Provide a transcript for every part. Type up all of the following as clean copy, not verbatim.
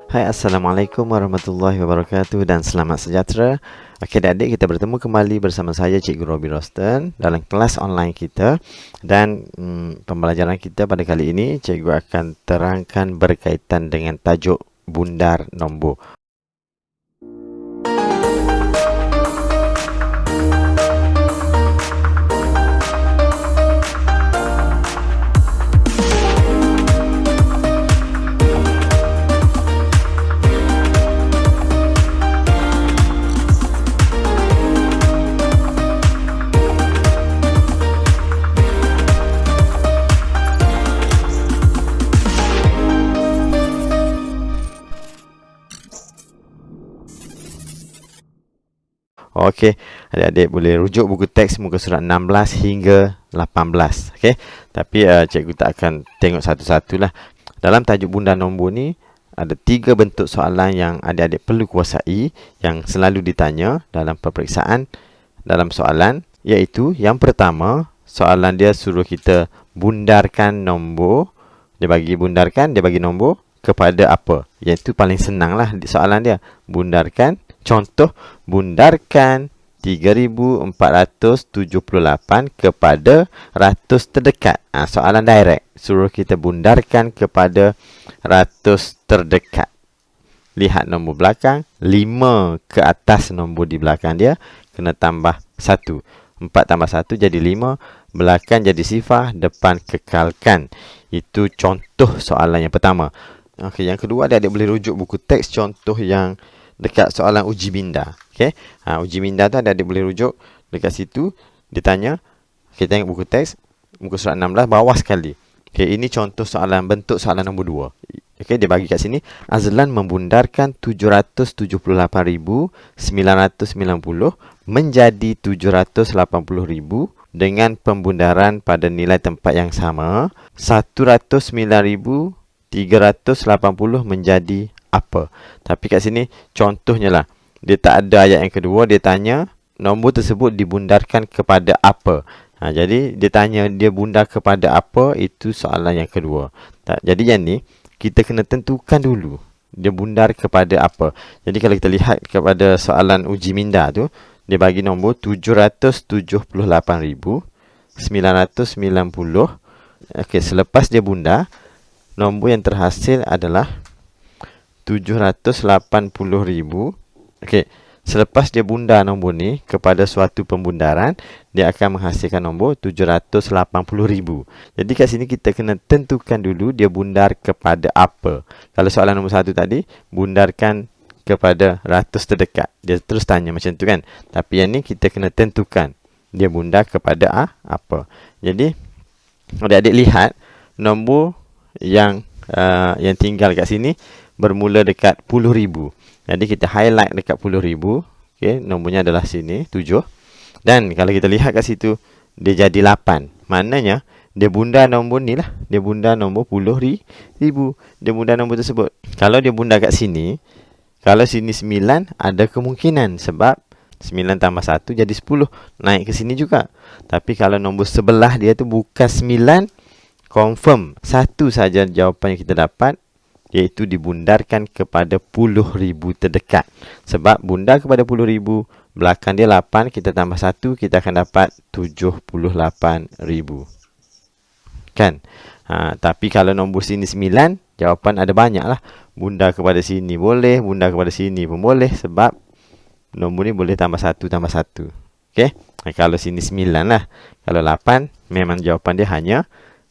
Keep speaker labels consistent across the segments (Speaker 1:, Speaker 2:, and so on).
Speaker 1: Hai, Assalamualaikum warahmatullahi wabarakatuh dan selamat sejahtera. Okey, adik-adik, kita bertemu kembali bersama saya Cikgu Robi Rosten dalam kelas online kita. Dan pembelajaran kita pada kali ini, Cikgu akan terangkan berkaitan dengan tajuk bundar nombor. Okey, adik-adik boleh rujuk buku teks muka surat 16 hingga 18. Okey, tapi cikgu tak akan tengok satu-satulah. Dalam tajuk bundar nombor ni, ada 3 bentuk soalan yang adik-adik perlu kuasai yang selalu ditanya dalam peperiksaan dalam soalan, iaitu yang pertama, soalan dia suruh kita bundarkan nombor. Dia bagi bundarkan, dia bagi nombor kepada apa? Iaitu paling senang lah soalan dia. Bundarkan. Contoh, bundarkan 3478 kepada ratus terdekat. Soalan direct. Suruh kita bundarkan kepada ratus terdekat. Lihat nombor belakang. 5 ke atas nombor di belakang dia. Kena tambah 1. 4 tambah 1 jadi 5. Belakang jadi sifar. Depan kekalkan. Itu contoh soalan yang pertama. Okey, yang kedua, adik-adik boleh rujuk buku teks contoh yang dekat soalan uji minda. Okey. Uji minda tu adik-adik boleh rujuk dekat situ. Ditanya. Kita tengok buku teks muka surat 16 bawah sekali. Okey, ini contoh soalan, bentuk soalan nombor 2. Okey, dia bagi kat sini, Azlan membundarkan 777,990 menjadi 780,000 dengan pembundaran pada nilai tempat yang sama. 109,380 menjadi apa? Tapi kat sini contohnya lah, dia tak ada ayat yang kedua. Dia tanya nombor tersebut dibundarkan kepada apa. Jadi dia tanya dia bundar kepada apa, itu soalan yang kedua. Jadi yang ni kita kena tentukan dulu dia bundar kepada apa. Jadi kalau kita lihat kepada soalan uji minda tu, dia bagi nombor 778,990. Okey, selepas dia bundar, nombor yang terhasil adalah 780,000. Okey, selepas dia bundar nombor ni kepada suatu pembundaran, dia akan menghasilkan nombor 780,000. Jadi kat sini kita kena tentukan dulu dia bundar kepada apa. Kalau soalan nombor 1 tadi, bundarkan kepada ratus terdekat. Dia terus tanya macam tu kan. Tapi yang ni kita kena tentukan dia bundar kepada apa. Jadi adik-adik lihat nombor yang tinggal kat sini bermula dekat 10,000. Jadi kita highlight dekat 10,000. Okey, nombornya adalah sini 7. Dan kalau kita lihat kat situ, dia jadi 8. Maknanya dia bundar nombor ni lah. Dia bundar nombor 10,000. Dia bundar nombor tersebut. Kalau dia bundar kat sini, kalau sini 9, ada kemungkinan sebab 9 tambah 1 jadi 10. Naik ke sini juga. Tapi kalau nombor sebelah dia tu bukan 9, confirm 1 saja jawapan yang kita dapat, iaitu dibundarkan kepada 10,000 terdekat. Sebab bundar kepada 10,000, belakang dia 8, kita tambah 1, kita akan dapat 78,000. Kan? Tapi kalau nombor sini 9, jawapan ada banyak lah. Bundar kepada sini boleh, bundar kepada sini pun boleh. Sebab nombor ni boleh tambah 1, tambah 1. Okay? Kalau sini 9 lah. Kalau 8, memang jawapan dia hanya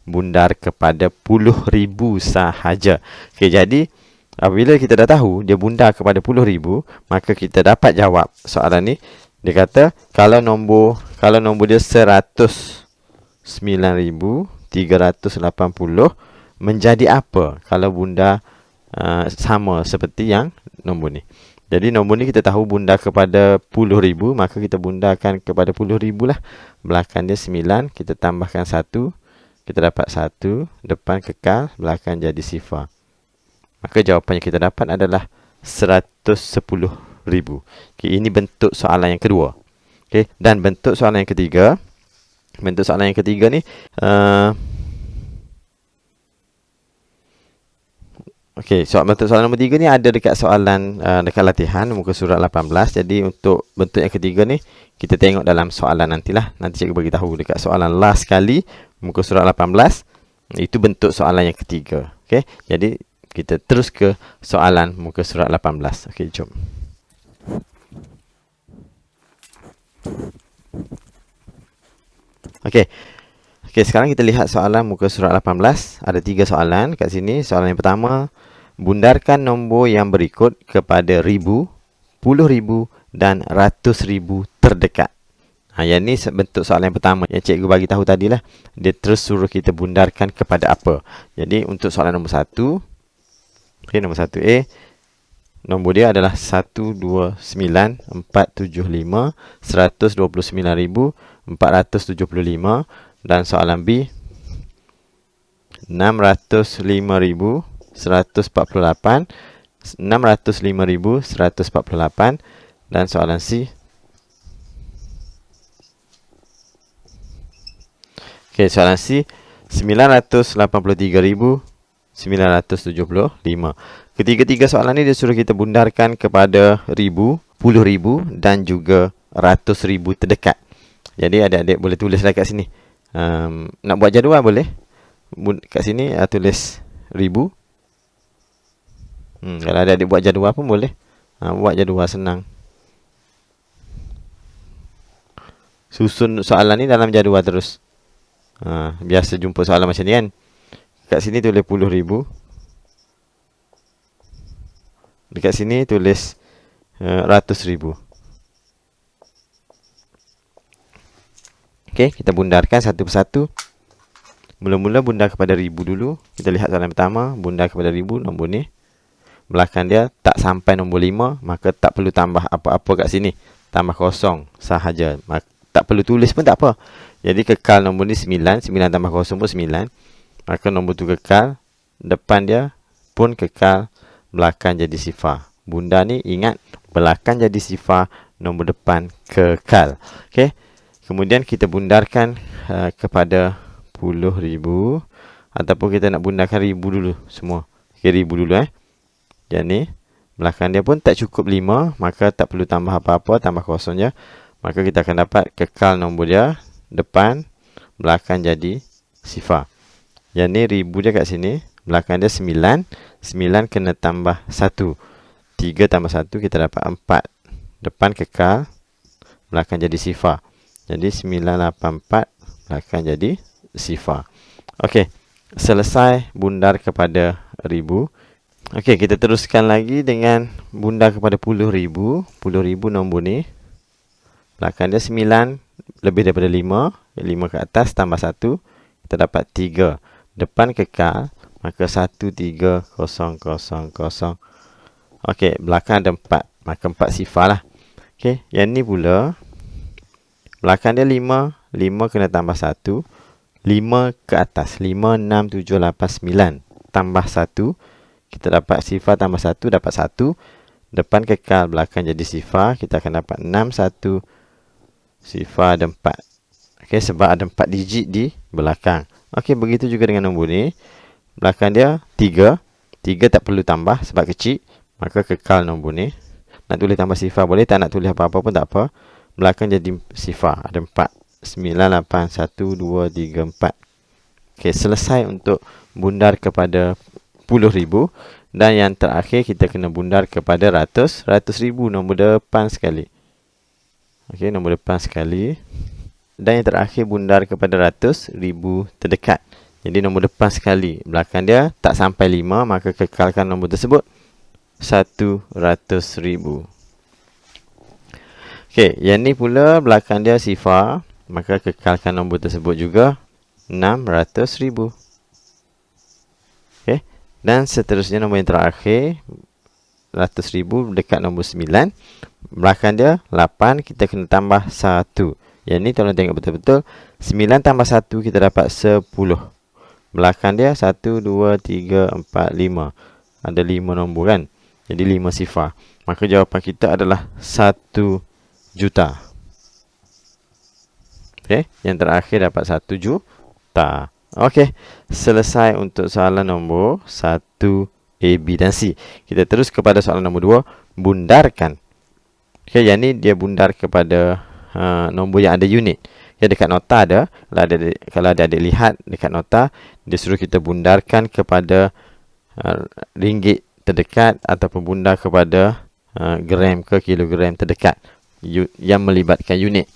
Speaker 1: bundar kepada 10,000 sahaja. Okey, jadi apabila kita dah tahu dia bundar kepada 10,000, maka kita dapat jawab soalan ni. Dia kata kalau nombor dia 109,380 menjadi apa kalau bundar sama seperti yang nombor ni. Jadi nombor ni kita tahu bundar kepada 10,000, maka kita bundarkan kepada 10,000 lah. Belakang dia 9, kita tambahkan 1. Kita dapat 1, depan kekal, belakang jadi sifar. Maka jawapan yang kita dapat adalah 110,000. Okay, ini bentuk soalan yang kedua. Okay, dan bentuk soalan yang ketiga. Bentuk soalan yang ketiga ni Okey, bentuk soalan nombor 3 ni ada dekat soalan dekat latihan muka surat 18. Jadi untuk bentuk yang ketiga ni kita tengok dalam soalan nantilah. Nanti cikgu bagi tahu dekat soalan last sekali muka surat 18. Itu bentuk soalan yang ketiga. Okey. Jadi kita terus ke soalan muka surat 18. Okey, jom. Okey. Okey, sekarang kita lihat soalan muka surat 18. Ada 3 soalan kat sini. Soalan yang pertama, bundarkan nombor yang berikut kepada ribu, puluh ribu dan ratus ribu terdekat. Yang ni bentuk soalan yang pertama yang cikgu bagi tahu tadilah. Dia terus suruh kita bundarkan kepada apa. Jadi untuk soalan nombor 1, okey, nombor 1A, nombor dia adalah 129,425,129,475. Dan soalan B, 605,148, 605,148. Dan soalan C, okey, soalan C, 983,975. Ketiga-tiga soalan ni dia suruh kita bundarkan kepada ribu, puluh ribu dan juga ratus ribu terdekat. Jadi adik-adik boleh tulislah kat sini. Nak buat jadual boleh. Kat sini tulis ribu. Kalau adik-adik buat jadual pun boleh. Buat jadual senang. Susun soalan ni dalam jadual terus. Biasa jumpa soalan macam ni kan. Kat sini tulis puluh ribu. Dekat sini tulis ratus ribu. Okey, kita bundarkan satu persatu. Mula-mula bundar kepada ribu dulu. Kita lihat soalan pertama, bundar kepada ribu, nombor ni. Belakang dia tak sampai nombor 5, maka tak perlu tambah apa-apa kat sini. Tambah kosong sahaja. Tak perlu tulis pun tak apa. Jadi kekal nombor ni 9, 9 tambah kosong pun 9. Maka nombor tu kekal, depan dia pun kekal, belakang jadi sifar. Bundar ni ingat, belakang jadi sifar, nombor depan kekal. Okey. Kemudian kita bundarkan kepada puluh ribu. Ataupun kita nak bundarkan ribu dulu semua. Okay, ribu dulu Jadi belakang dia pun tak cukup 5. Maka tak perlu tambah apa-apa. Tambah kosong je. Maka kita akan dapat kekal nombor dia. Depan, belakang jadi sifar. Yang ni ribu dia kat sini. Belakang dia 9. 9 kena tambah 1. 3 tambah 1 kita dapat 4. Depan kekal, belakang jadi sifar. Jadi 984, belakang jadi sifar. Okey, selesai bundar kepada ribu. Okey, kita teruskan lagi dengan bundar kepada puluh ribu. Puluh ribu nombor ni. Belakang dia 9, lebih daripada 5. 5 ke atas, tambah 1. Kita dapat 3. Depan kekal, maka 1, 3, 0, 0, 0. Okey, belakang ada 4. Maka 4 sifar lah. Okey, yang ni pula. Belakang dia 5. 5 kena tambah 1. 5 ke atas. 5, 6, 7, 8, 9. Tambah 1. Kita dapat sifar tambah 1. Dapat 1. Depan kekal. Belakang jadi sifar. Kita akan dapat 6, 1. Sifar ada 4. Okey, sebab ada 4 digit di belakang. Okey, begitu juga dengan nombor ni. Belakang dia 3. 3 tak perlu tambah sebab kecil. Maka kekal nombor ni. Nak tulis tambah sifar boleh. Tak nak tulis apa-apa pun tak apa. Belakang jadi sifar. Ada 4. 9, 8, 1, 2, 3, 4. Okey, selesai untuk bundar kepada puluh ribu. Dan yang terakhir kita kena bundar kepada ratus. Ratus ribu nombor depan sekali. Okey, nombor depan sekali. Dan yang terakhir bundar kepada ratus ribu terdekat. Jadi nombor depan sekali. Belakang dia tak sampai 5. Maka kekalkan nombor tersebut. 100,000. Okey, yang ni pula belakang dia sifar. Maka kekalkan nombor tersebut juga 600,000. Okey, dan seterusnya nombor yang terakhir 100,000 dekat nombor 9. Belakang dia 8. Kita kena tambah 1. Yang ni tolong tengok betul-betul. 9 tambah 1 kita dapat 10. Belakang dia 1, 2, 3, 4, 5. Ada 5 nombor kan. Jadi 5 sifar. Maka jawapan kita adalah 1 juta. Okey, yang terakhir dapat 1 juta. Okey, selesai untuk soalan nombor 1 A, B dan C. Kita terus kepada soalan nombor 2, bundarkan. Okay, yang ni dia bundar kepada nombor yang ada unit. Okay, dekat nota ada. Kalau ada adik lihat dekat nota, dia suruh kita bundarkan kepada ringgit terdekat ataupun bundar kepada gram ke kilogram terdekat yang melibatkan unit.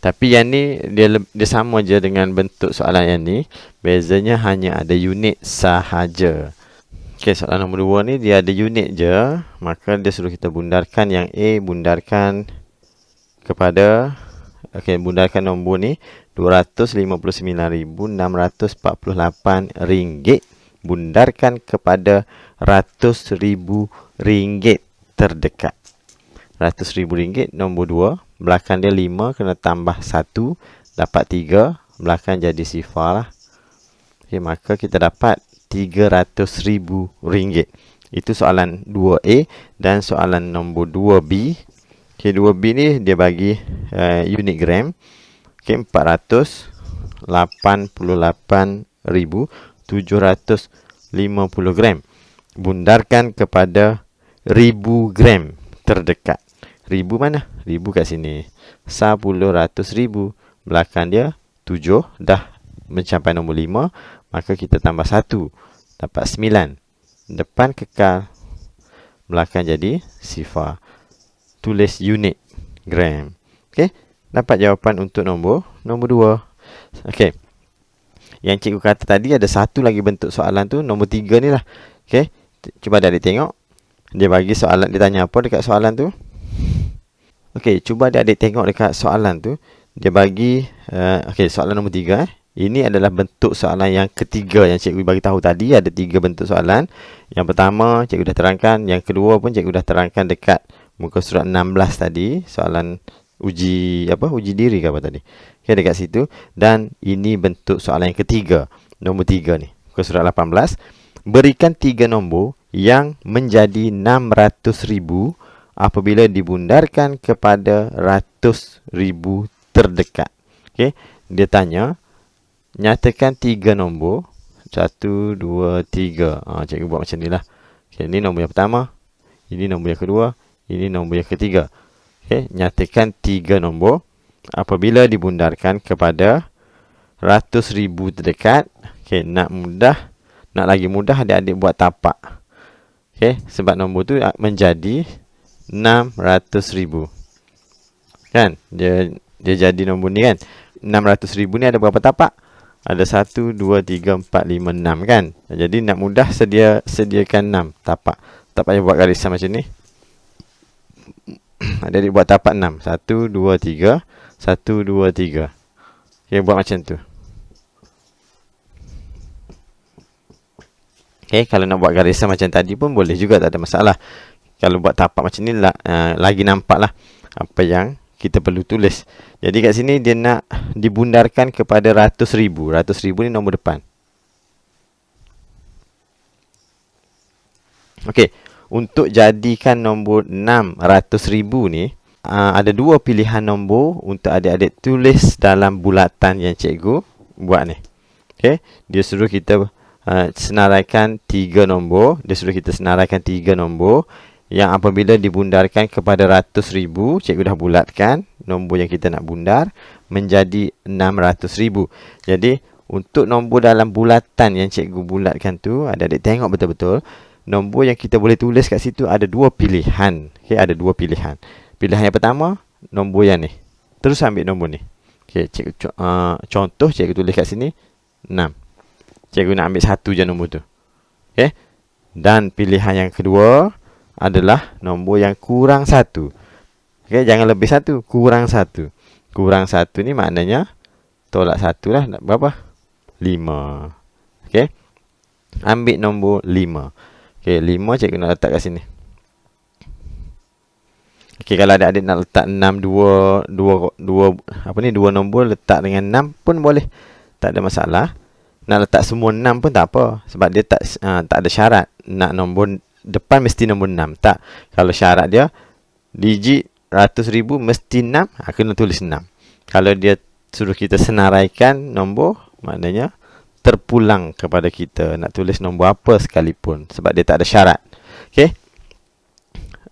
Speaker 1: Tapi yang ni dia sama je dengan bentuk soalan yang ni. Bezanya hanya ada unit sahaja. Okey, soalan nombor 2 ni dia ada unit je, maka dia suruh kita bundarkan yang A, bundarkan kepada bundarkan nombor ni RM259,648, bundarkan kepada RM100,000 terdekat. RM100,000 nombor 2, belakang dia 5 kena tambah 1 dapat 3, belakang jadi sifar lah. Okey, maka kita dapat RM300,000. Itu soalan 2A. Dan soalan nombor 2B. Okey, 2B ni dia bagi unit gram. Okey, 488,750 gram. Bundarkan kepada 1000 gram terdekat. 1000 mana? 1000 kat sini. 10,100,000. Belakang dia 7. Dah mencapai nombor 5. Maka kita tambah 1. Dapat 9. Depan kekal. Belakang jadi sifar. Tulis unit gram. Okey. Dapat jawapan untuk nombor 2. Okey. Yang cikgu kata tadi ada satu lagi bentuk soalan tu. Nombor 3 ni lah. Okey. Cuba adik tengok. Dia bagi soalan. Dia tanya apa dekat soalan tu? Okey. Cuba adik tengok dekat soalan tu. Dia bagi. Okey. Soalan nombor 3. Ini adalah bentuk soalan yang ketiga yang cikgu bagi tahu tadi. Ada 3 bentuk soalan. Yang pertama cikgu dah terangkan. Yang kedua pun cikgu dah terangkan dekat muka surat 16 tadi. Soalan uji diri ke apa tadi. Okay, dekat situ. Dan ini bentuk soalan yang ketiga. Nombor 3 ni. Muka surat 18. Berikan 3 nombor yang menjadi 600,000 apabila dibundarkan kepada ratus ribu terdekat. Okay. Dia tanya, nyatakan 3 nombor. 1, 2, 3. Cikgu buat macam ni lah. Okay, ini nombor yang pertama. Ini nombor yang kedua. Ini nombor yang ketiga. Okay, nyatakan 3 nombor apabila dibundarkan kepada ratus ribu terdekat. Okay, nak lagi mudah adik-adik buat tapak. Okay, sebab nombor tu menjadi 600,000. Kan? Dia jadi nombor ni kan. 600,000 ni ada berapa tapak? Ada 1, 2, 3, 4, 5, 6 kan. Jadi nak mudah sediakan 6 tapak. Tak payah buat garisan macam ni. Adik buat tapak 6. 1, 2, 3. 1, 2, 3. Okay, buat macam tu. Okay, kalau nak buat garisan macam tadi pun boleh juga, tak ada masalah. Kalau buat tapak macam ni lagi nampak lah apa yang kita perlu tulis. Jadi kat sini dia nak dibundarkan kepada ratus ribu. Ratus ribu ni nombor depan. Okey, untuk jadikan nombor 600,000 ni ada 2 pilihan nombor untuk adik-adik tulis dalam bulatan yang cikgu buat ni. Okey, dia suruh kita senaraikan 3 nombor. Dia suruh kita senaraikan 3 nombor yang apabila dibundarkan kepada ratus ribu, cikgu dah bulatkan nombor yang kita nak bundar menjadi 600,000. Jadi untuk nombor dalam bulatan yang cikgu bulatkan tu, adik-adik tengok betul-betul. Nombor yang kita boleh tulis kat situ ada 2 pilihan. Okay, ada 2 pilihan. Pilihan yang pertama, nombor yang ni. Terus ambil nombor ni. Okay, contoh cikgu tulis kat sini 6. Cikgu nak ambil 1 je nombor tu. Okay. Dan pilihan yang kedua adalah nombor yang kurang 1. Okay, jangan lebih 1, kurang 1. Kurang 1 ni maknanya tolak 1 lah. Berapa? 5. Okay. Ambil nombor 5. Okay, 5 cikgu nak letak kat sini. Okay, kalau adik-adik nak letak 6, 2 nombor letak dengan 6 pun boleh. Tak ada masalah. Nak letak semua 6 pun tak apa. Sebab dia tak ada syarat. Nak nombor depan mesti nombor 6. Tak. Kalau syarat dia, digit ratus ribu mesti 6. Kena tulis 6. Kalau dia suruh kita senaraikan nombor, maknanya terpulang kepada kita nak tulis nombor apa sekalipun, sebab dia tak ada syarat. Okey,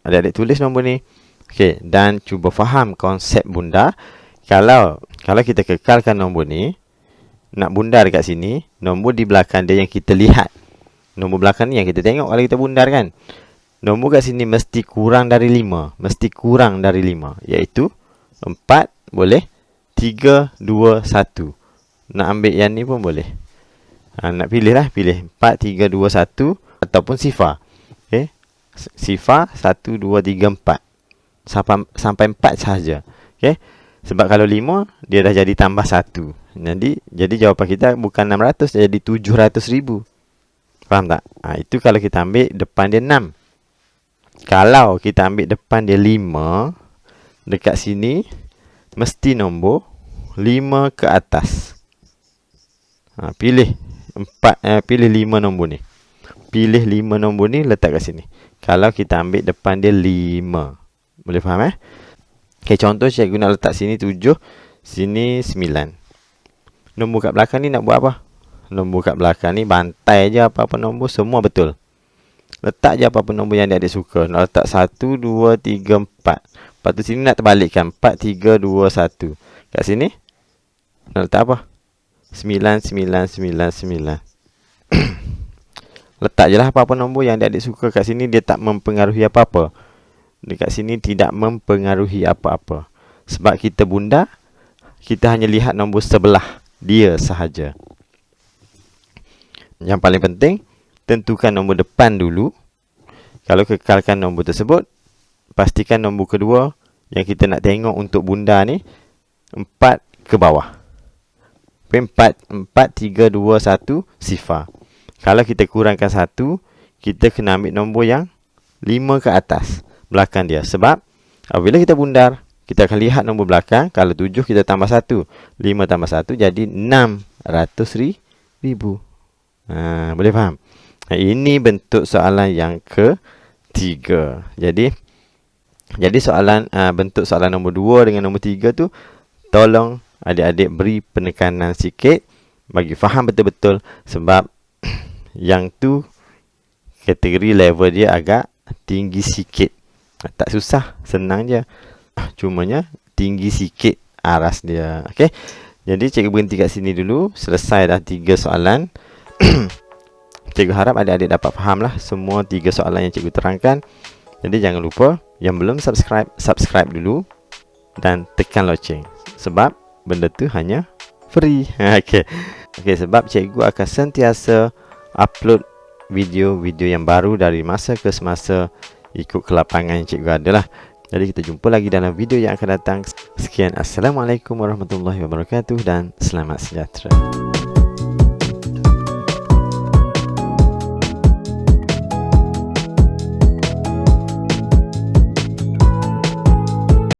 Speaker 1: adik-adik tulis nombor ni. Okey, dan cuba faham konsep bundar. Kalau kita kekalkan nombor ni, nak bundar dekat sini, nombor di belakang dia yang kita lihat. Nombor belakang ni yang kita tengok kalau kita bundar kan. Nombor kat sini mesti kurang dari 5. Mesti kurang dari 5. Iaitu 4 boleh, 3, 2, 1. Nak ambil yang ni pun boleh. Nak pilih lah. Pilih 4, 3, 2, 1. Ataupun sifar. Okay. Sifar 1, 2, 3, 4. Sampai 4 sahaja. Okay. Sebab kalau 5, dia dah jadi tambah 1. Jadi jawapan kita bukan 600, jadi 700,000. Faham tak? Itu kalau kita ambil depan dia 6. Kalau kita ambil depan dia 5, dekat sini mesti nombor 5 ke atas. Pilih 5 nombor ni. Pilih 5 nombor ni, letak kat sini. Kalau kita ambil depan dia 5. Boleh faham Okay, contoh cikgu nak letak sini 7, sini 9. Nombor kat belakang ni nak buat apa? Nombor kat belakang ni bantai je apa-apa nombor, semua betul. Letak je apa-apa nombor yang adik suka. Nak letak 1, 2, 3, 4. Lepas tu sini nak terbalikkan 4, 3, 2, 1. Kat sini nak letak apa? 9, 9, 9, 9. Letak je lah apa-apa nombor yang adik suka kat sini. Dia tak mempengaruhi apa-apa. Dekat sini tidak mempengaruhi apa-apa. Sebab kita bundar, kita hanya lihat nombor sebelah dia sahaja. Yang paling penting, tentukan nombor depan dulu. Kalau kekalkan nombor tersebut, pastikan nombor kedua yang kita nak tengok untuk bundar ni 4 ke bawah. 4, 3, 2, 1 sifar. Kalau kita kurangkan 1, kita kena ambil nombor yang 5 ke atas belakang dia. Sebab apabila kita bundar, kita akan lihat nombor belakang. Kalau 7 kita tambah 1, 5 tambah 1 jadi 600,000. Boleh faham? Ini bentuk soalan yang ketiga. Jadi soalan bentuk soalan nombor 2 dengan nombor 3 tu, tolong adik-adik beri penekanan sikit bagi faham betul-betul. Sebab yang tu kategori level dia agak tinggi sikit. Tak susah, senang je. Cumanya tinggi sikit aras dia. Okey. Jadi cikgu berhenti kat sini dulu. Selesai dah 3 soalan. Cikgu harap adik-adik dapat faham lah semua 3 soalan yang cikgu terangkan. Jadi jangan lupa yang belum subscribe dulu dan tekan loceng. Sebab benda tu hanya free. Okey. Sebab cikgu akan sentiasa upload video-video yang baru dari masa ke semasa ikut ke lapangan yang cikgu adalah. Jadi kita jumpa lagi dalam video yang akan datang. Sekian, Assalamualaikum warahmatullahi wabarakatuh dan selamat sejahtera.